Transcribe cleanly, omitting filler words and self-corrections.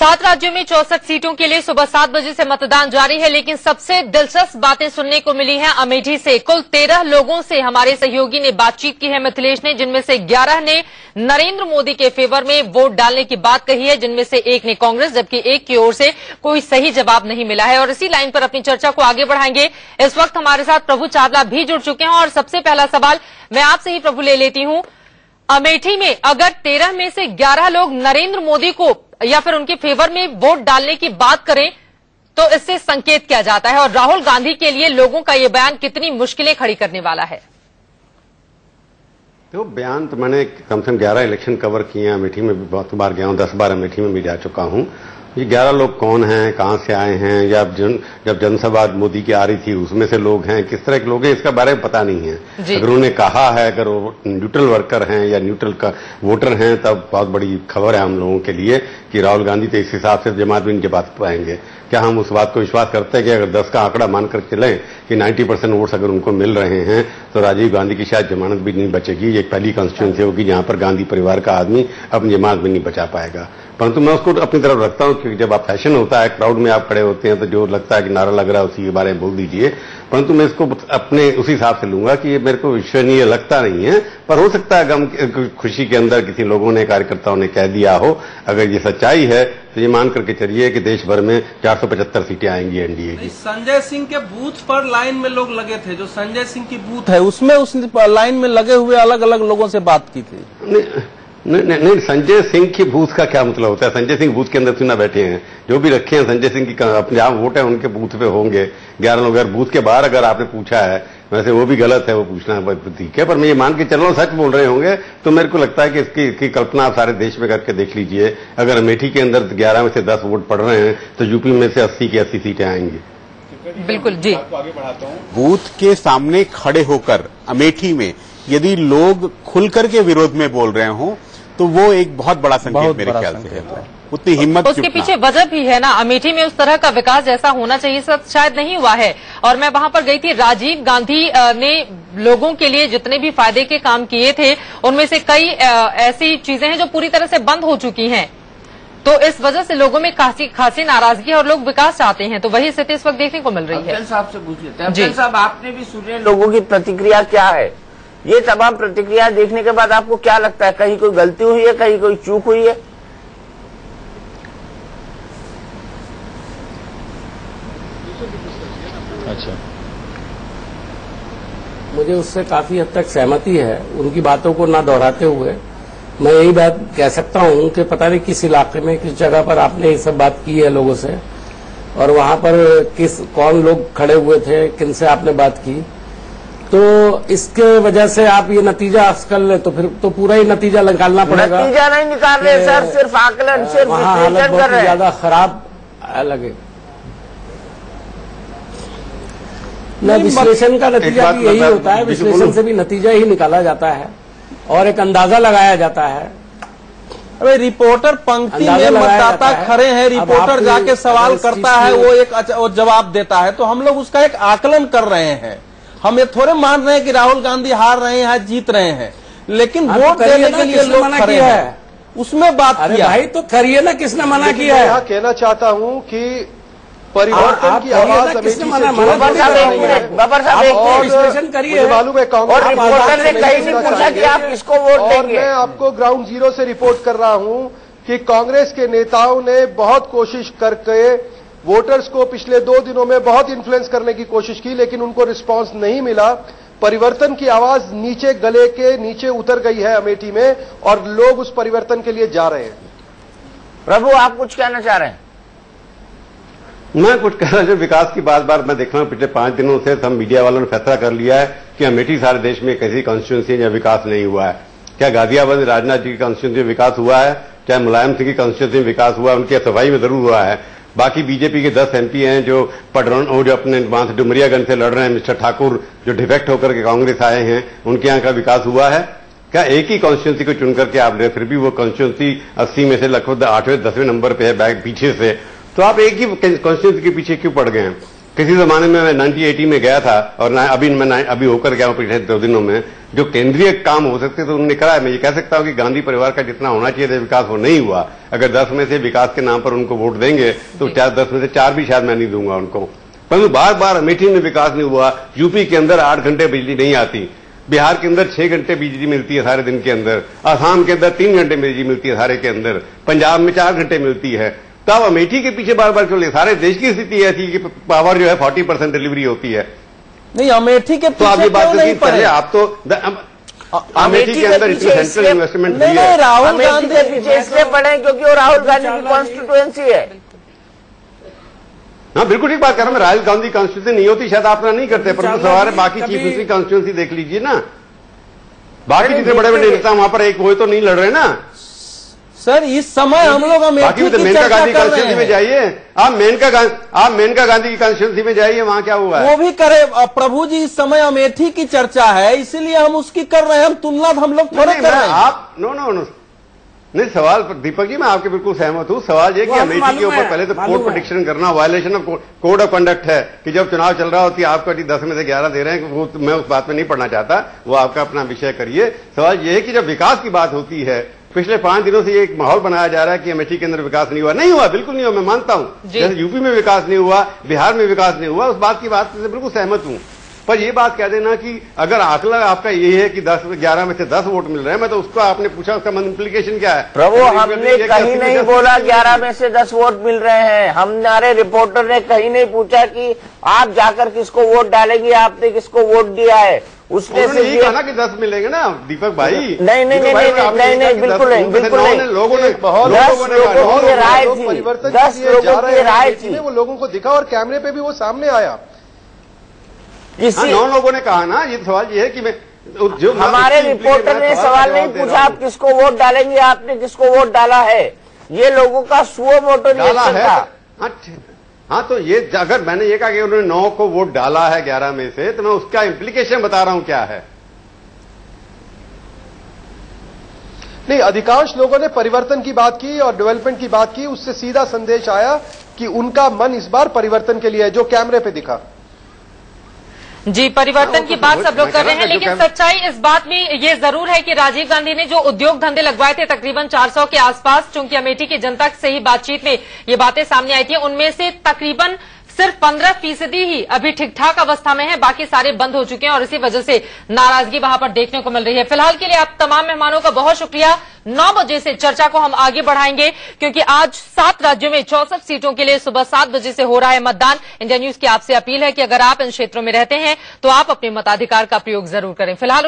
7 राज्यों में 64 सीटों के लिए सुबह 7 बजे से मतदान जारी है, लेकिन सबसे दिलचस्प बातें सुनने को मिली हैं अमेठी से। कुल 13 लोगों से हमारे सहयोगी ने बातचीत की है मिथिलेश ने, जिनमें से 11 ने नरेंद्र मोदी के फेवर में वोट डालने की बात कही है, जिनमें से एक ने कांग्रेस, जबकि एक की ओर से कोई सही जवाब नहीं मिला है। और इसी लाइन पर अपनी चर्चा को आगे बढ़ाएंगे। इस वक्त हमारे साथ प्रभु चावला भी जुड़ चुके हैं और सबसे पहला सवाल मैं आपसे ही प्रभु ले लेती हूं। अमेठी में अगर 13 में से 11 लोग नरेंद्र मोदी को या फिर उनके फेवर में वोट डालने की बात करें तो इससे संकेत क्या जाता है, और राहुल गांधी के लिए लोगों का ये बयान कितनी मुश्किलें खड़ी करने वाला है? तो बयान तो मैंने कम से कम 11 इलेक्शन कवर किए हैं। अमेठी में भी बहुत बार गया हूं, 10 बार अमेठी में भी जा चुका हूं। ये 11 लोग कौन हैं, कहां से आए हैं, या जब जनसभा मोदी की आ रही थी उसमें से लोग हैं, किस तरह के लोग हैं, इसका बारे में पता नहीं है। अगर उन्होंने कहा है, अगर वो न्यूट्रल वर्कर हैं या न्यूट्रल का वोटर हैं, तब बहुत बड़ी खबर है हम लोगों के लिए कि राहुल गांधी तो इस हिसाब से जमात भी नहीं बात पाएंगे। क्या हम उस बात को विश्वास करते हैं कि अगर 10 का आंकड़ा मानकर चलें कि 90% वोट्स अगर उनको मिल रहे हैं तो राजीव गांधी की शायद जमानत भी नहीं बचेगी। ये पहली कॉन्स्टिट्यूंसी होगी जहां पर गांधी परिवार का आदमी अपनी जमानत भी नहीं बचा पाएगा। परंतु मैं उसको अपनी तरफ रखता हूं, क्योंकि जब आप फैशन होता है, क्राउड में आप खड़े होते हैं तो जो लगता है कि नारा लग रहा है उसी के बारे में बोल दीजिए। परंतु मैं इसको अपने उसी हिसाब से लूंगा कि ये मेरे को विश्वसनीय लगता नहीं है, पर हो सकता है गम खुशी के अंदर किसी लोगों ने, कार्यकर्ताओं ने कह दिया हो। अगर ये सच्चाई है तो ये मान करके चलिए कि देश भर में 475 सीटें आएंगी एनडीए की। संजय सिंह के बूथ पर लाइन में लोग लगे थे, जो संजय सिंह की बूथ है उसमें उस लाइन में लगे हुए अलग अलग लोगों से बात की थी। नहीं, संजय सिंह की बूथ का क्या मतलब होता है? संजय सिंह बूथ के अंदर क्यों ना बैठे हैं? जो भी रखे हैं संजय सिंह की अपने जहां वोट है उनके बूथ पे होंगे 11 लोग। अगर बूथ के बाहर अगर आपने पूछा है, वैसे वो भी गलत है, वो पूछना ठीक है, पर मैं ये मान के चल रहा हूं सच बोल रहे होंगे। तो मेरे को लगता है कि इसकी कल्पना आप सारे देश में करके देख लीजिए। अगर अमेठी के अंदर 11 में से 10 वोट पड़ रहे हैं तो यूपी में से 80 की 80 सीटें आएंगी। बिल्कुल जी। आगे बढ़ाता हूं। बूथ के सामने खड़े होकर अमेठी में यदि लोग खुलकर के विरोध में बोल रहे हों तो वो एक बहुत बड़ा संकेत मेरे ख्याल से है। उतनी हिम्मत उसके पीछे वजह भी है ना, अमेठी में उस तरह का विकास जैसा होना चाहिए शायद नहीं हुआ है। और मैं वहां पर गई थी, राजीव गांधी ने लोगों के लिए जितने भी फायदे के काम किए थे उनमें से कई ऐसी चीजें हैं जो पूरी तरह से बंद हो चुकी हैं। तो इस वजह से लोगों में खासी नाराजगी और लोग विकास चाहते हैं। तो वही स्थिति इस वक्त देखने को मिल रही है। अफजल साहब से पूछ लेते हैं। अफजल साहब, आपने भी सुने लोगों की प्रतिक्रिया क्या है? ये तमाम प्रतिक्रिया देखने के बाद आपको क्या लगता है, कहीं कोई गलती हुई है, कहीं कोई चूक हुई है? अच्छा, मुझे उससे काफी हद तक सहमति है। उनकी बातों को ना दोहराते हुए मैं यही बात कह सकता हूं कि पता नहीं किस इलाके में, किस जगह पर आपने ये सब बात की है लोगों से, और वहां पर कौन लोग खड़े हुए थे, किनसे आपने बात की। तो इसके वजह से आप ये नतीजा कर ले तो फिर तो पूरा ही नतीजा निकालना पड़ेगा। नतीजा नहीं निकाल रहे सर, सिर्फ आकलन, सिर्फ विश्लेषण कर रहे हैं। ज्यादा खराब लगे न, विश्लेषण का नतीजा भी यही होता है। विश्लेषण से भी नतीजा ही निकाला जाता है और एक अंदाजा लगाया जाता है। अरे रिपोर्टर पंक्ति में मतदाता खड़े हैं, रिपोर्टर जाके सवाल करता है, वो एक जवाब देता है, तो हम लोग उसका एक आकलन कर रहे हैं। हम ये थोड़े मान रहे हैं कि राहुल गांधी हार रहे हैं या जीत रहे हैं, लेकिन वोट देने के लिए लोग खड़े हैं, उसमें बात किया। भाई तो करिए ना, किसने मना किया है? यहाँ कहना चाहता हूँ कि परिवर्तन की आवाज किसने अमेठी मना? बाबर साहब विश्लेषण करिए। मालूम है और रिपोर्टर ने कहीं नहीं पूछा कि आप किसको वोट और देंगे। मैं आपको ग्राउंड जीरो से रिपोर्ट कर रहा हूँ कि कांग्रेस के नेताओं ने बहुत कोशिश करके वोटर्स को पिछले 2 दिनों में बहुत इन्फ्लुएंस करने की कोशिश की, लेकिन उनको रिस्पांस नहीं मिला। परिवर्तन की आवाज नीचे गले के नीचे उतर गई है अमेठी में, और लोग उस परिवर्तन के लिए जा रहे हैं। प्रभु, आप कुछ कहना चाह रहे हैं? मैं कुछ कह रहा हूं, विकास की बात मैं देख रहा हूं। पिछले 5 दिनों से सब मीडिया वालों ने फैसला कर लिया है कि अमेठी सारे देश में एक ऐसी कॉन्स्टिट्यूंसी है जहां विकास नहीं हुआ है। क्या गाजियाबाद में राजनाथ जी की कॉन्स्टिट्यूंसी में विकास हुआ है? क्या मुलायम सिंह की कॉन्स्टिट्यूंसी में विकास हुआ है? उनकी सफाई में जरूर हुआ है। बाकी बीजेपी के 10 एमपी हैं जो जो अपने वहां से डुमरियागंज से लड़ रहे हैं, मिस्टर ठाकुर जो डिफेक्ट होकर के कांग्रेस आए हैं, उनके यहाँ का विकास हुआ है? क्या एक ही कॉन्स्टिट्यूंसी को चुन करके आप फिर भी वो कॉन्स्टिट्यूंसी 80 में से लगभग 8वें 10वें नंबर पे है बैग पीछे से, तो आप एक ही कॉन्स्टिट्यूंसी के पीछे क्यों पड़ गए हैं? किसी जमाने में मैं 1980 में गया था और अभी होकर गया हूं पिछले 2 दिनों में, जो केंद्रीय काम हो सकते तो उन्होंने करा है। मैं ये कह सकता हूं कि गांधी परिवार का जितना होना चाहिए था विकास वो नहीं हुआ। अगर 10 में से विकास के नाम पर उनको वोट देंगे तो 10 में से 4 भी शायद मैं नहीं दूंगा उनको। परंतु बार बार अमेठी में विकास नहीं हुआ। यूपी के अंदर 8 घंटे बिजली नहीं आती, बिहार के अंदर 6 घंटे बिजली मिलती है सारे दिन के अंदर, असम के अंदर 3 घंटे बिजली मिलती है सारे के अंदर, पंजाब में 4 घंटे मिलती है। तो आप अमेठी के पीछे बार बार क्यों ले? सारे देश की स्थिति ऐसी कि पावर जो है 40% डिलीवरी होती है। नहीं, अमेठी के तो आप ये बात नहीं पहले आप तो अमेठी के अंदर इतनी सेंट्रल इन्वेस्टमेंट हुई है। राहुल गांधी के पीछे इसलिए पड़े क्योंकि वो राहुल गांधी की कॉन्स्टिट्यूएंसी है। हाँ, बिल्कुल ठीक बात कर रहा हूं मैं। राहुल गांधी कॉन्स्टिट्यूंसी नहीं होती शायद आप नहीं करते, परंतु सवाल है बाकी चीफ मिनिस्टर कॉन्स्टिट्यूंसी देख लीजिए ना। बाकी जितने बड़े बड़े नेता वहां पर एक वो तो नहीं लड़ रहे ना सर। इस समय हम लोग अमेठी की मेनका चर्चा गांधी कर रहे कॉन्स्टिट्यूंसी में हैं। जाइए, आप मेनका गांधी की कॉन्स्टिट्यूंसी में जाइए, वहां क्या हुआ है वो भी करे प्रभु जी। इस समय अमेठी की चर्चा है इसीलिए हम उसकी कर रहे हैं। हम तुलना हम लोग थोड़े कर रहे हैं। आप नो नहीं, सवाल दीपक जी मैं आपके बिल्कुल सहमत हूं। सवाल ये कि अमेठी के ऊपर पहले तो कोड प्रोटेक्शन करना violation of code of conduct है कि जब चुनाव चल रहा होती है आपको 10 में से 11 दे रहे हैं, वो मैं उस बात में नहीं पढ़ना चाहता, वो आपका अपना विषय करिए। सवाल ये है कि जब विकास की बात होती है, पिछले 5 दिनों से ये एक माहौल बनाया जा रहा है कि अमेठी के अंदर विकास नहीं हुआ। नहीं हुआ, बिल्कुल नहीं हुआ, मैं मानता हूं। जैसे यूपी में विकास नहीं हुआ, बिहार में विकास नहीं हुआ, उस बात से बिल्कुल सहमत हूं। पर ये बात कह देना कि अगर आंकड़ा आपका ये है कि 11 में से 10 वोट मिल रहे हैं, मैं तो उसको आपने पूछा उसका इम्प्लीकेशन क्या है? प्रभु हमने कहीं नहीं बोला 11 में से 10 वोट मिल रहे हैं। हमारे रिपोर्टर ने कहीं नहीं पूछा कि आप जाकर किसको वोट डालेंगे, आपने किसको वोट दिया है। उसने यही कहा ना कि 10 मिलेंगे ना दीपक भाई। नहीं, बिल्कुल नहीं। लोगों ने राय थी, 10 लोगों की राय थी, वो लोगों को दिखा और कैमरे पे भी वो सामने आया। 9 लोगों ने कहा ना। ये सवाल ये है कि मैं जो हमारे रिपोर्टर ने सवाल नहीं पूछा आप किसको वोट डालेंगे, आपने किसको वोट डाला है। ये लोगों का सुओ मोटो रिएक्शन था। हाँ, तो ये अगर मैंने ये कहा कि उन्होंने 9 को वोट डाला है 11 में से, तो मैं उसका इम्प्लीकेशन बता रहा हूं क्या है। नहीं, अधिकांश लोगों ने परिवर्तन की बात की और डेवलपमेंट की बात की। उससे सीधा संदेश आया कि उनका मन इस बार परिवर्तन के लिए है, जो कैमरे पे दिखा। जी, परिवर्तन की बात सब लोग कर रहे हैं, लेकिन सच्चाई इस बात में ये जरूर है कि राजीव गांधी ने जो उद्योग धंधे लगवाए थे तकरीबन 400 के आसपास, चूंकि अमेठी की जनता से ही बातचीत में ये बातें सामने आई थी, उनमें से तकरीबन सिर्फ 15% ही अभी ठीक ठाक अवस्था में है, बाकी सारे बंद हो चुके हैं और इसी वजह से नाराजगी वहां पर देखने को मिल रही है। फिलहाल के लिए आप तमाम मेहमानों का बहुत शुक्रिया। 9 बजे से चर्चा को हम आगे बढ़ाएंगे क्योंकि आज 7 राज्यों में 64 सीटों के लिए सुबह 7 बजे से हो रहा है मतदान। इंडिया न्यूज की आपसे अपील है कि अगर आप इन क्षेत्रों में रहते हैं तो आप अपने मताधिकार का प्रयोग जरूर करें। फिलहाल